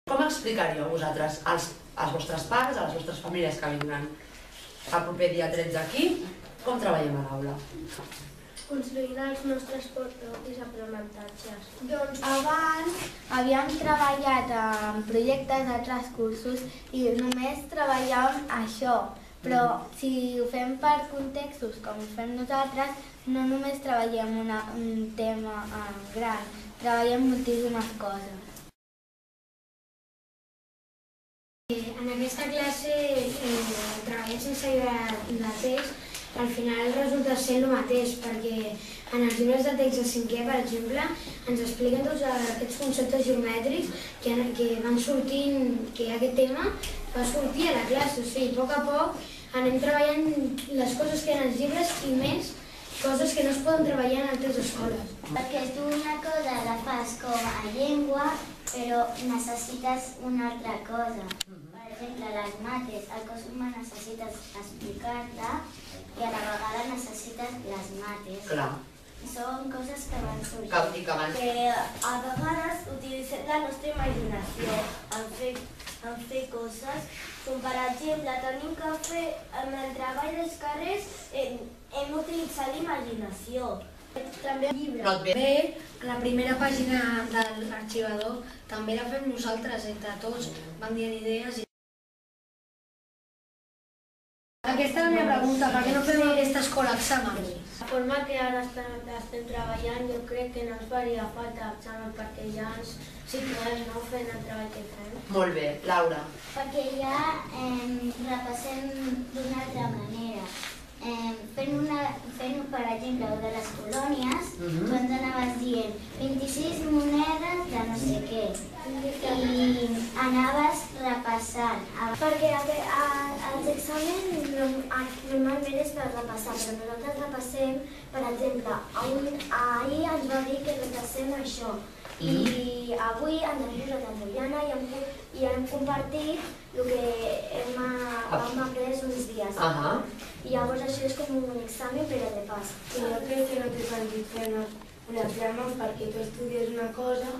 Com explicaríeu vosaltres als vostres pares, a les vostres famílies que vindran el proper dia 13 aquí, com treballem a l'aula? Construint els nostres propis aprenentatges. Doncs abans havíem treballat en projectes d'altres cursos i només treballàvem això, però si ho fem per contextos com ho fem nosaltres, no només treballem un tema gran, treballem moltíssimes coses. En aquesta classe, treballar sense llibre de text, al final resulta ser el mateix, perquè en els llibres de text de 5è, per exemple, ens expliquen tots aquests conceptes geomètrics que van sortint, que aquest tema va sortir a la classe. O sigui, a poc anem treballant les coses que hi ha als llibres i més coses que no es poden treballar en altres escoles. Perquè tu una cosa la fas com a llengua, però necessites una altra cosa. Per exemple, les mates, el cos humà necessites explicar-te i a la vegada necessites les mates. Clar. Són coses que van sorgir. Que a vegades utilitzem la nostra imaginació en fer coses, com per exemple tenim que fer amb el treball dels carrers, hem utilitzat l'imaginació. També el llibre. Bé, la primera pàgina de l'arxivador també la fem nosaltres, entre tots, vam dient idees. Aquesta és la meva pregunta, per què no fem aquesta escola exàmens? La forma que ara estem treballant, jo crec que no ens faria falta exàmens perquè ja ens situem fent el treball que fem. Molt bé. Laura? Perquè ja repassem d'una altra manera. Fent, per exemple, de les colònies, tu ens anaves dient 26 monedes de no sé què i anaves repassant. Perquè els exàmens normalment és per repassar, però nosaltres repassem, per exemple, ahir ens va dir que repassem això i avui ens hem posat amb Juliana i hem compartit el que hem après uns dies. I llavors això és com un examen però de pas. Jo crec que no té sentit fer un examen perquè tu estudies una cosa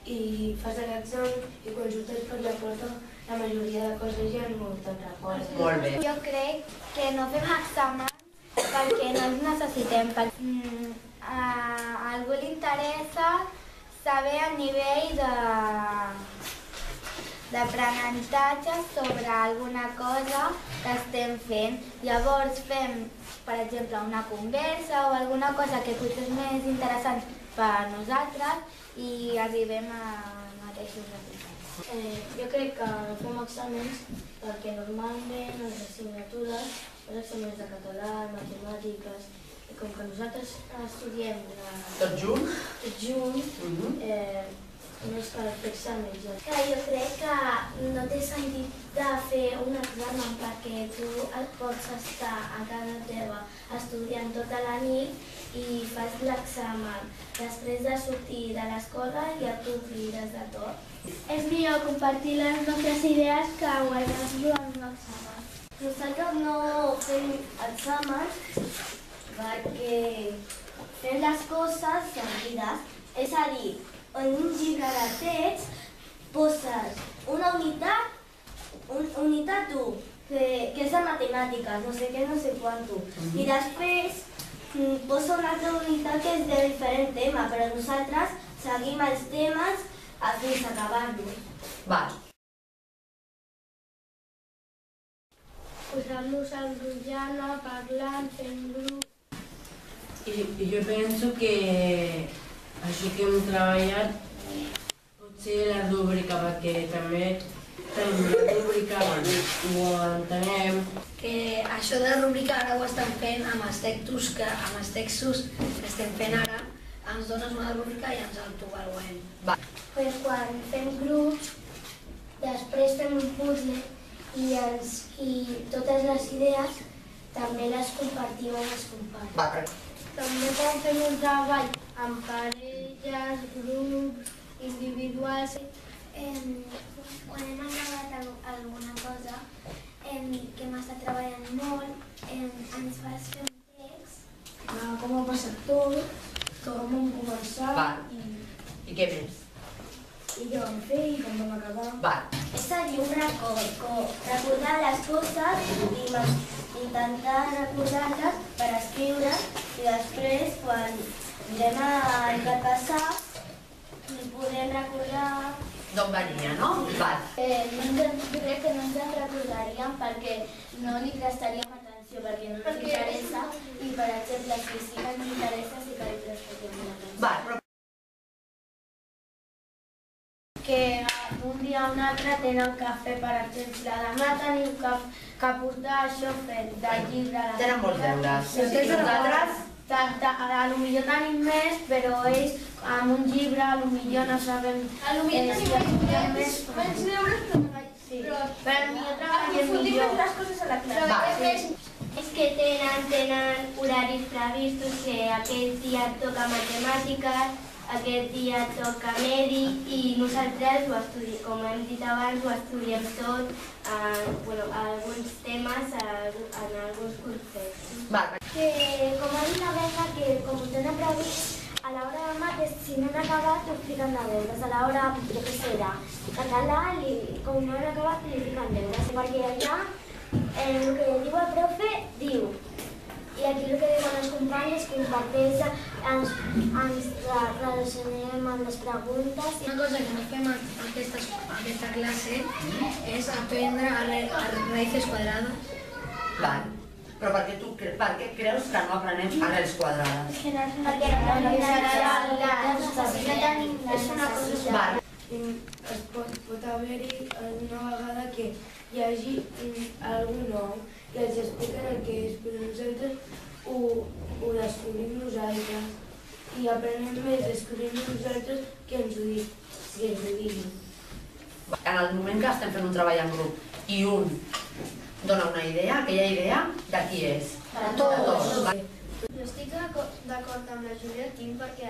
i fas l'examen i quan surtes per la porta la majoria de coses ja no te'n recordes. Molt bé. Jo crec que no fem exàmens perquè no els necessitem. A algú li interessa saber el nivell d'aprenentatge sobre alguna cosa que estem fent. Llavors fem, per exemple, una conversa o alguna cosa que potser és més interessant per a nosaltres i arribem a mateixos resultats. Jo crec que no fem exàmens perquè normalment les assignatures, els exàmens de català, matemàtiques, i com que nosaltres estudiem Tot junt? Tot junt, no és per fer exàmens. Jo crec que no té sentit de fer un examen perquè tu et pots estar a casa teva estudiant tota la nit i fas l'examen. Després de sortir de l'escola ja t'oblides de tot. És millor compartir les nostres idees que guardar-nos en un examen. Nosaltres no fem exàmens perquè fem les coses seguides, és a dir, en un llibre de text poses una unitat 1, que és de matemàtiques, no sé què, no sé quanto, i després posa una altra unitat que és de diferent tema, però nosaltres seguim els temes fins a acabar-los. Val. Posar-nos a enrotllar, parlant, fent grup. I jo penso que això que hem treballat pot ser la rúbrica, perquè també tenim la rúbrica, ho entenem. Que això de la rúbrica ara ho estem fent amb els textos que estem fent ara, ens dones una rúbrica i ens autoavaluem. Pues quan fem grups, després fem un puzzle i totes les idees també les compartim amb els companys. També quan fem un treball amb parelles, grups, individuals. Quan hem acabat alguna cosa que hem estat treballant molt, ens fas fer un text. Com ha passat tot, com hem començat. I què més? I què vam fer i com vam acabar? Val. És a dir, un record, recordar les coses i intentar recordar-les per escriure i després, quan anem a repassar, podem recordar... D'on venia, no? Val. Jo crec que no ens en recordaríem perquè no li prestaríem atenció, perquè no ens interessa i, per exemple, si sí que ens interessa, sí que li prestaríem atenció. Val, però... Que d'un dia a un altre tenen que fer, per exemple, demà tenim que portar això fet del llibre. Tenen molts deures. Sí, I nosaltres... Potser tenim més, però ells amb un llibre potser no sabem... Potser tenim més deures, però potser treballem millor. les coses a la classe. És que tenen horaris previstos, que aquest dia toca matemàtiques, aquest dia toca medi i nosaltres ho estudiem, com hem dit abans, ho estudiem tot, alguns temes en alguns contextos. Val. Que, com ha dit la Berta, que com ho tenen previst, a l'hora de mates, si no han acabat, ho fiquen de deures. A l'hora, jo què sé, de català, com no han acabat, li fiquen deures. Perquè allà, el que diu el profe, diu. I aquí el que diuen els companys comparteix, ens relacionem amb les preguntes. Una cosa que no fem en aquesta classe és aprendre a raíces quadrades. Val. Però per què creus que no aprenem arrels quadrades? És una cosa... Val. Pot haver-hi una vegada que hi hagi algú nou i els expliquen el que és, però nosaltres ho descobrim nosaltres i aprenem més descobrim nosaltres que ens ho diguin. En el moment que estem fent un treball en grup i un dona una idea, aquella idea de qui és? De tots. Jo estic d'acord amb la Júlia Tim perquè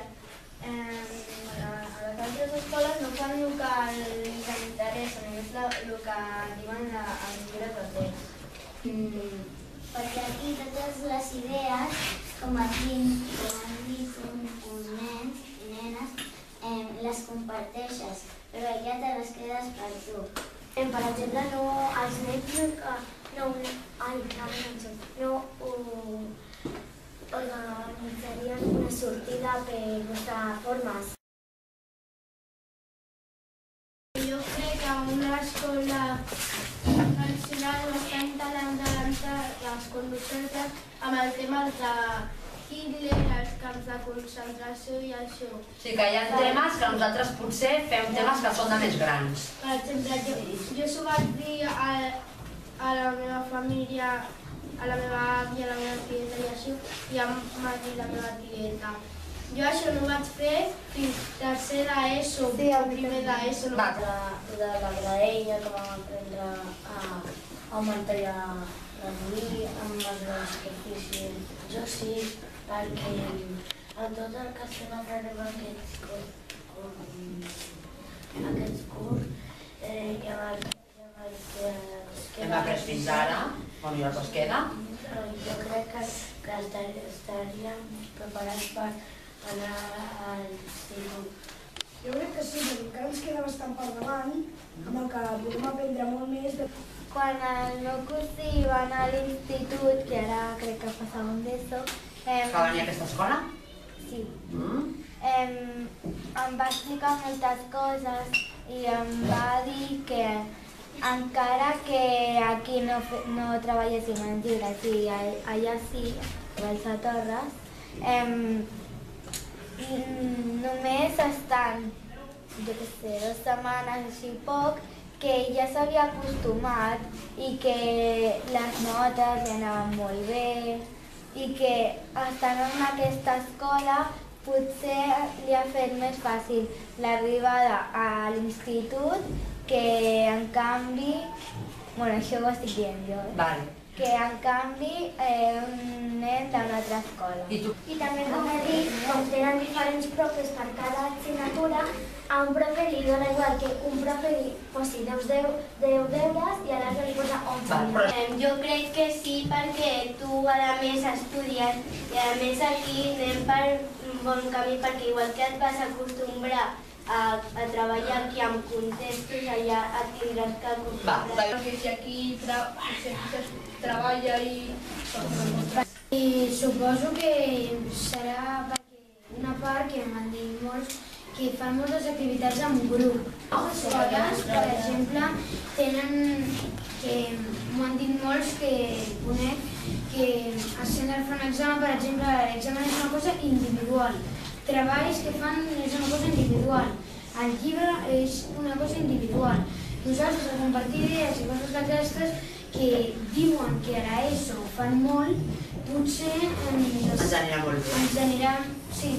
a les altres escoles no fan el que els interessa, només el que diuen els llibres de text. Perquè aquí totes les idees, com aquí han dit uns nens i nenes, les comparteixes, però ja te les quedes per tu. Per exemple, els nens no organitzarien una sortida per buscar formes. Jo crec que una escola tradicional no està intentant les conductes amb el tema de Hitler, els camps de concentració i això. O sigui que hi ha temes que nosaltres potser fem temes que són de més grans. Per exemple, jo s'ho vaig dir a la meva família, a la meva àvia, a la meva tieta i això, i em va dir la meva tieta. Jo això no ho vaig fer fins tercer d'ESO, primer d'ESO. De la graella que vam aprendre a augmentar i a reduir amb les de la superfície. Jo sí, perquè en tot el que estem aprenent aquest curs i amb el que Hem après fins ara, on i el que es queda. jo crec que estaríem preparats per anar a l'institut. Jo crec que sí, perquè encara ens queda bastant per davant, amb el que podem aprendre molt més. Quan el meu cosí va anar a l'institut, que ara crec que fa segon d'ESO, Que venia a aquesta escola? sí, Mm. em va explicar moltes coses i em va dir que encara que aquí no treballéssim en llibres i allà sí, a Valls Torres, només estan, jo què sé, 2 setmanes, així poc, que ja s'havia acostumat i que les notes li anaven molt bé i que estant en aquesta escola potser li ha fet més fàcil l'arribada a l'institut que en canvi, bueno, això ho estic dient jo, Vale. que en canvi un nen d'una altra escola. I tu? I també com he dit, com tenen diferents profes per cada assignatura, a un profe li dona igual que un profe li posi 10 deures i a l'altre li posa 11. Val, però... Jo crec que sí, perquè tu a més estudies i a més aquí anem per un bon camí perquè igual que et vas acostumbrar a treballar aquí amb contextos, allà et tindràs que acostumbrar. Perquè si aquí treballa i... I suposo que serà perquè una part que m'han dit molts que fan moltes activitats en grup. Les escoles, per exemple, tenen, que m'ho han dit molts que conec, que es senten fer un examen, per exemple, l'examen és una cosa individual. Treballs que fan és una cosa individual. El llibre és una cosa individual. Nosaltres, a compartir idees i coses d'aquestes que diuen que a l'ESO fan molt, potser Ens anirà molt bé. ens anirà... Sí.